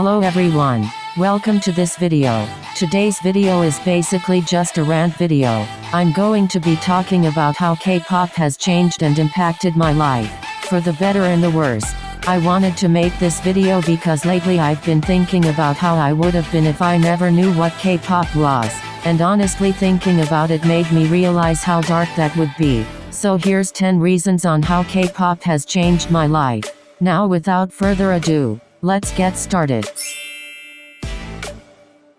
Hello everyone, welcome to this video. Today's video is basically just a rant video. I'm going to be talking about how K-pop has changed and impacted my life, for the better and the worse. I wanted to make this video because lately I've been thinking about how I would have been if I never knew what K-pop was, and honestly thinking about it made me realize how dark that would be. So here's 10 reasons on how K-pop has changed my life. Now without further ado, let's get started.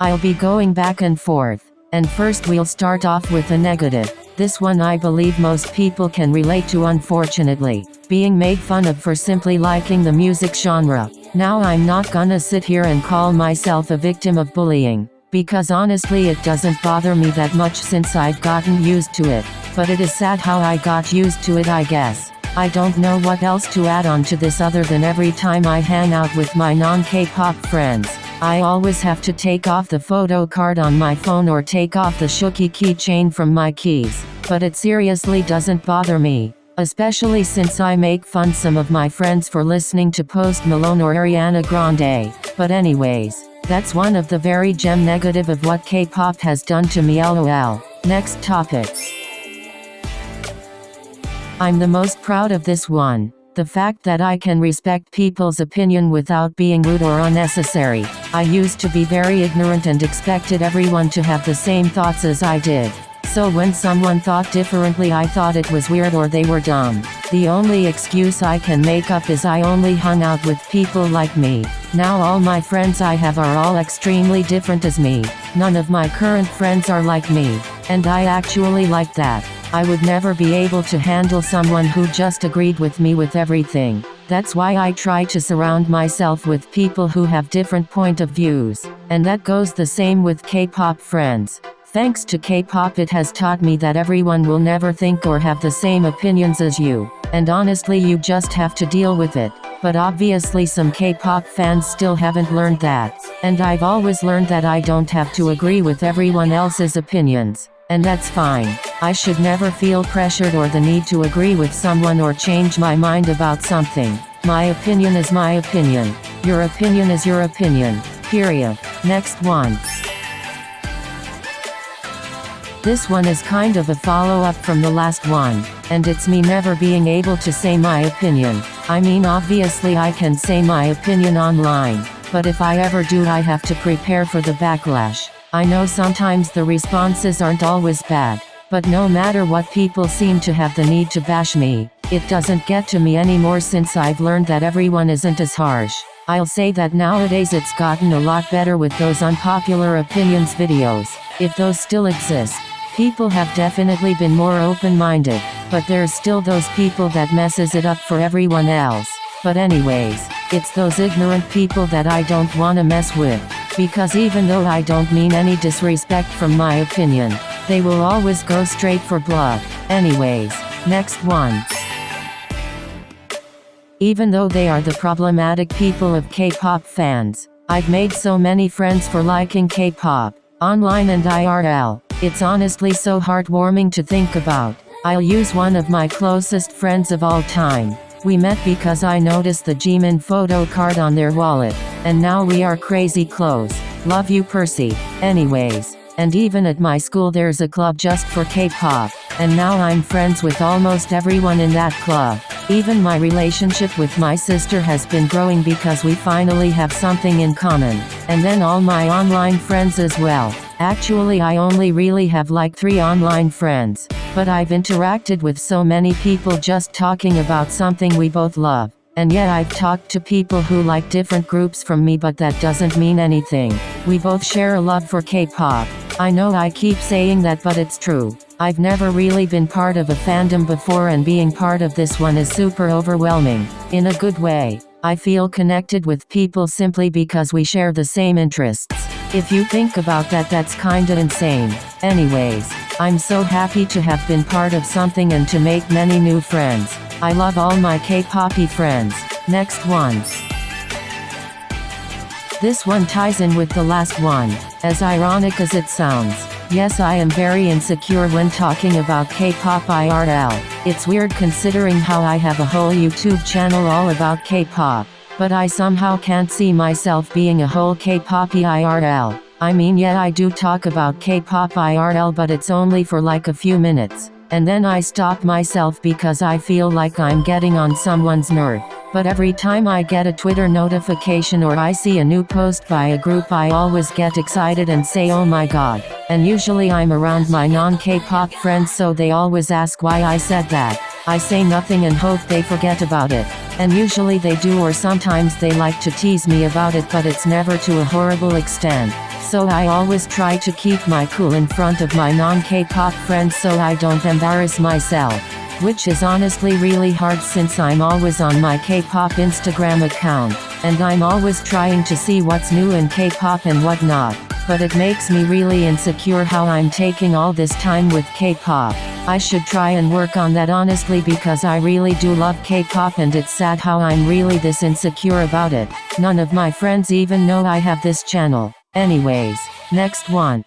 I'll be going back and forth, and first we'll start off with a negative. This one I believe most people can relate to, unfortunately. Being made fun of for simply liking the music genre. Now I'm not gonna sit here and call myself a victim of bullying, because honestly it doesn't bother me that much since I've gotten used to it, but it is sad how I got used to it, I guess. I don't know what else to add on to this other than every time I hang out with my non-K-pop friends, I always have to take off the photo card on my phone or take off the Shooky keychain from my keys, but it seriously doesn't bother me, especially since I make fun some of my friends for listening to Post Malone or Ariana Grande. But anyways, that's one of the very gem negative of what K-pop has done to me, lol. Next topic. I'm the most proud of this one. The fact that I can respect people's opinion without being rude or unnecessary. I used to be very ignorant and expected everyone to have the same thoughts as I did. So when someone thought differently, I thought it was weird or they were dumb. The only excuse I can make up is I only hung out with people like me. Now all my friends I have are all extremely different as me. None of my current friends are like me, and I actually like that. I would never be able to handle someone who just agreed with me with everything. That's why I try to surround myself with people who have different point of views. And that goes the same with K-pop friends. Thanks to K-pop, it has taught me that everyone will never think or have the same opinions as you. And honestly, you just have to deal with it. But obviously some K-pop fans still haven't learned that. And I've always learned that I don't have to agree with everyone else's opinions. And that's fine. I should never feel pressured or the need to agree with someone or change my mind about something. My opinion is my opinion. Your opinion is your opinion. Period. Next one. This one is kind of a follow-up from the last one, and it's me never being able to say my opinion. I mean, obviously I can say my opinion online, but if I ever do, I have to prepare for the backlash. I know sometimes the responses aren't always bad, but no matter what, people seem to have the need to bash me. It doesn't get to me anymore since I've learned that everyone isn't as harsh. I'll say that nowadays it's gotten a lot better with those unpopular opinions videos, if those still exist. People have definitely been more open-minded, but there's still those people that messes it up for everyone else. But anyways, it's those ignorant people that I don't wanna mess with. Because even though I don't mean any disrespect from my opinion, they will always go straight for blood. Anyways, next one. Even though they are the problematic people of K-pop fans, I've made so many friends for liking K-pop, online and IRL. It's honestly so heartwarming to think about. I'll use one of my closest friends of all time. We met because I noticed the Jimin photo card on their wallet, and now we are crazy close. Love you, Percy. Anyways, and even at my school there's a club just for K-pop, and now I'm friends with almost everyone in that club. Even my relationship with my sister has been growing because we finally have something in common. And then all my online friends as well. Actually, I only really have like 3 online friends, but I've interacted with so many people just talking about something we both love. And yet I've talked to people who like different groups from me, but that doesn't mean anything. We both share a love for K-pop. I know I keep saying that, but it's true. I've never really been part of a fandom before, and being part of this one is super overwhelming, in a good way. I feel connected with people simply because we share the same interests. If you think about that, that's kinda insane. Anyways, I'm so happy to have been part of something and to make many new friends. I love all my K-poppy friends. Next one. This one ties in with the last one, as ironic as it sounds. Yes, I am very insecure when talking about K-pop IRL. It's weird considering how I have a whole YouTube channel all about K-pop. But I somehow can't see myself being a whole K-poppy IRL. I mean, yeah, I do talk about K-pop IRL, but it's only for like a few minutes. And then I stop myself because I feel like I'm getting on someone's nerve. But every time I get a Twitter notification or I see a new post by a group, I always get excited and say, oh my god. And usually I'm around my non-K-pop friends, so they always ask why I said that. I say nothing and hope they forget about it. And usually they do, or sometimes they like to tease me about it, but it's never to a horrible extent. So I always try to keep my cool in front of my non-K-pop friends so I don't embarrass myself. Which is honestly really hard since I'm always on my K-pop Instagram account, and I'm always trying to see what's new in K-pop and whatnot. But it makes me really insecure how I'm taking all this time with K-pop. I should try and work on that honestly, because I really do love K-pop, and it's sad how I'm really this insecure about it. None of my friends even know I have this channel. Anyways, next one.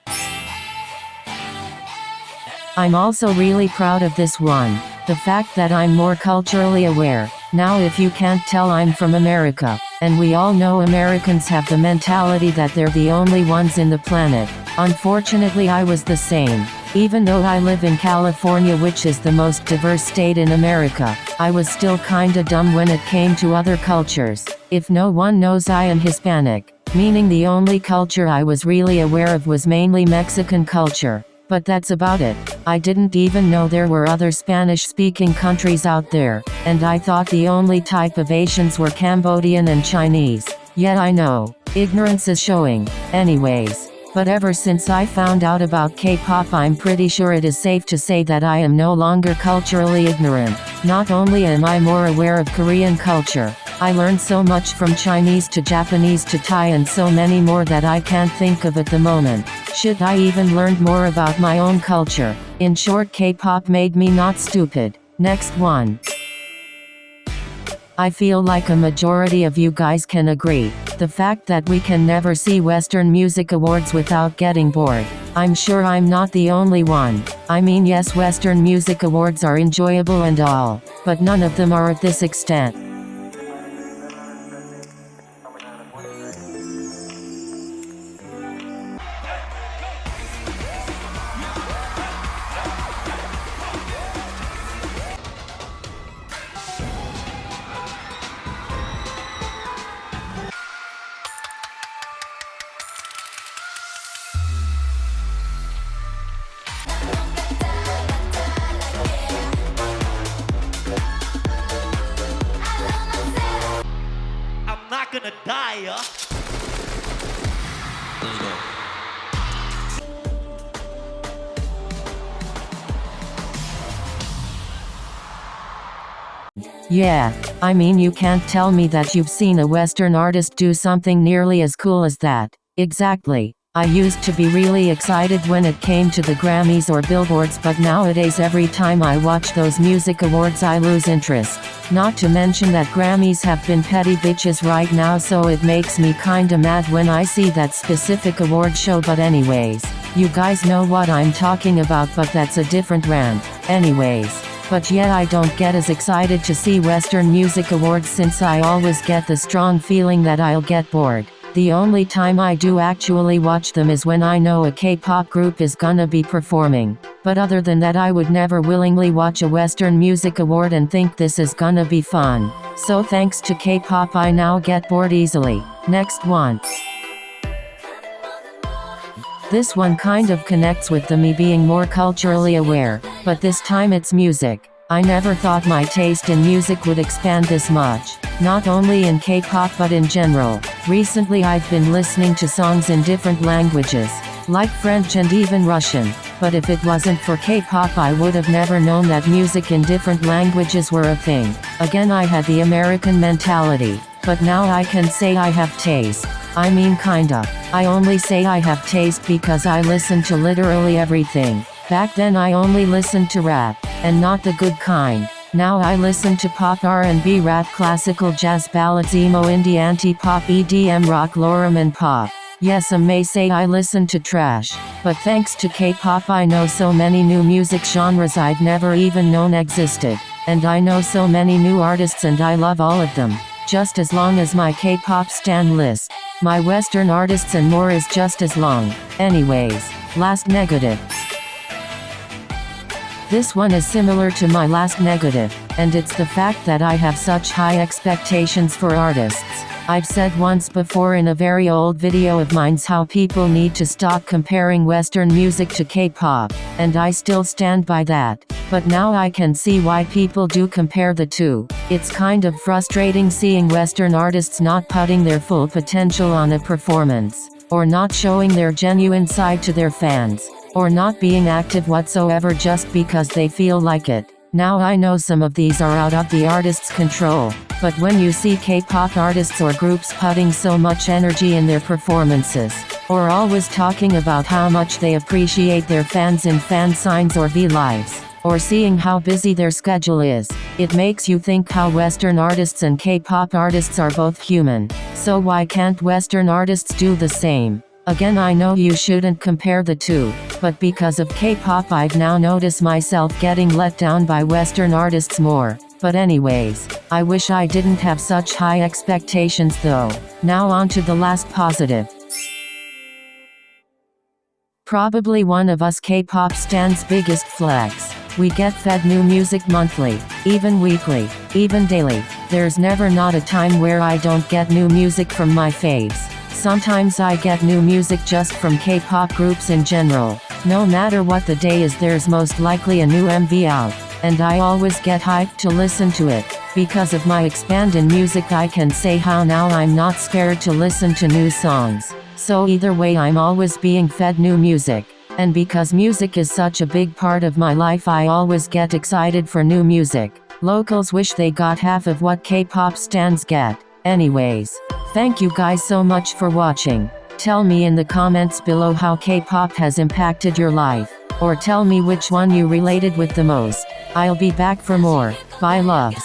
I'm also really proud of this one. The fact that I'm more culturally aware. Now, if you can't tell, I'm from America. And we all know Americans have the mentality that they're the only ones in the planet. Unfortunately, I was the same. Even though I live in California, which is the most diverse state in America, I was still kinda dumb when it came to other cultures. If no one knows, I am Hispanic. Meaning the only culture I was really aware of was mainly Mexican culture. But that's about it. I didn't even know there were other Spanish-speaking countries out there, and I thought the only type of Asians were Cambodian and Chinese. Yet I know, ignorance is showing. Anyways, but ever since I found out about K-pop, I'm pretty sure it is safe to say that I am no longer culturally ignorant. Not only am I more aware of Korean culture, I learned so much from Chinese to Japanese to Thai and so many more that I can't think of at the moment. Should I even learn more about my own culture? In short, K-pop made me not stupid. Next one. I feel like a majority of you guys can agree. The fact that we can never see Western Music Awards without getting bored. I'm sure I'm not the only one. I mean, yes, Western Music Awards are enjoyable and all, but none of them are at this extent. Gonna die, huh? Let's go. Yeah, I mean, you can't tell me that you've seen a Western artist do something nearly as cool as that. Exactly. I used to be really excited when it came to the Grammys or Billboards, but nowadays every time I watch those music awards I lose interest. Not to mention that Grammys have been petty bitches right now, so it makes me kinda mad when I see that specific award show. But anyways, you guys know what I'm talking about, but that's a different rant. Anyways, but yet I don't get as excited to see Western Music Awards since I always get the strong feeling that I'll get bored. The only time I do actually watch them is when I know a K-pop group is gonna be performing. But other than that, I would never willingly watch a Western Music Award and think this is gonna be fun. So thanks to K-pop, I now get bored easily. Next one. This one kind of connects with me being more culturally aware, but this time it's music. I never thought my taste in music would expand this much. Not only in K-pop but in general. Recently I've been listening to songs in different languages, like French and even Russian. But if it wasn't for K-pop, I would have never known that music in different languages were a thing. Again, I had the American mentality. But now I can say I have taste. I mean, kinda. I only say I have taste because I listen to literally everything. Back then I only listened to rap, and not the good kind. Now I listen to pop, R&B, rap, classical, jazz, ballads, emo, indie, anti-pop, EDM, rock, lorem and pop. Yes, some may say I listen to trash, but thanks to K-pop I know so many new music genres I'd never even known existed. And I know so many new artists and I love all of them. just as long as my K-pop stan list. My Western artists and more is just as long. Anyways, last negative. This one is similar to my last negative, and it's the fact that I have such high expectations for artists. I've said once before in a very old video of mine's how people need to stop comparing Western music to K-pop, and I still stand by that. But now I can see why people do compare the two. It's kind of frustrating seeing Western artists not putting their full potential on a performance, or not showing their genuine side to their fans, or not being active whatsoever just because they feel like it. Now I know some of these are out of the artist's control, but when you see K-pop artists or groups putting so much energy in their performances, or always talking about how much they appreciate their fans in fan signs or V-Lives, or seeing how busy their schedule is, it makes you think how Western artists and K-pop artists are both human. So why can't Western artists do the same? Again, I know you shouldn't compare the two, but because of K-pop I've now noticed myself getting let down by Western artists more. But anyways, I wish I didn't have such high expectations though. Now on to the last positive. Probably one of us K-pop stans' biggest flex. We get fed new music monthly, even weekly, even daily. There's never not a time where I don't get new music from my faves. Sometimes I get new music just from K-pop groups in general. No matter what the day is, there's most likely a new MV out, and I always get hyped to listen to it. Because of my expand in music, I can say how now I'm not scared to listen to new songs. So either way, I'm always being fed new music. And because music is such a big part of my life, I always get excited for new music. Locals wish they got half of what K-pop stans get. Anyways, thank you guys so much for watching. Tell me in the comments below how K-pop has impacted your life, or tell me which one you related with the most. I'll be back for more. Bye loves.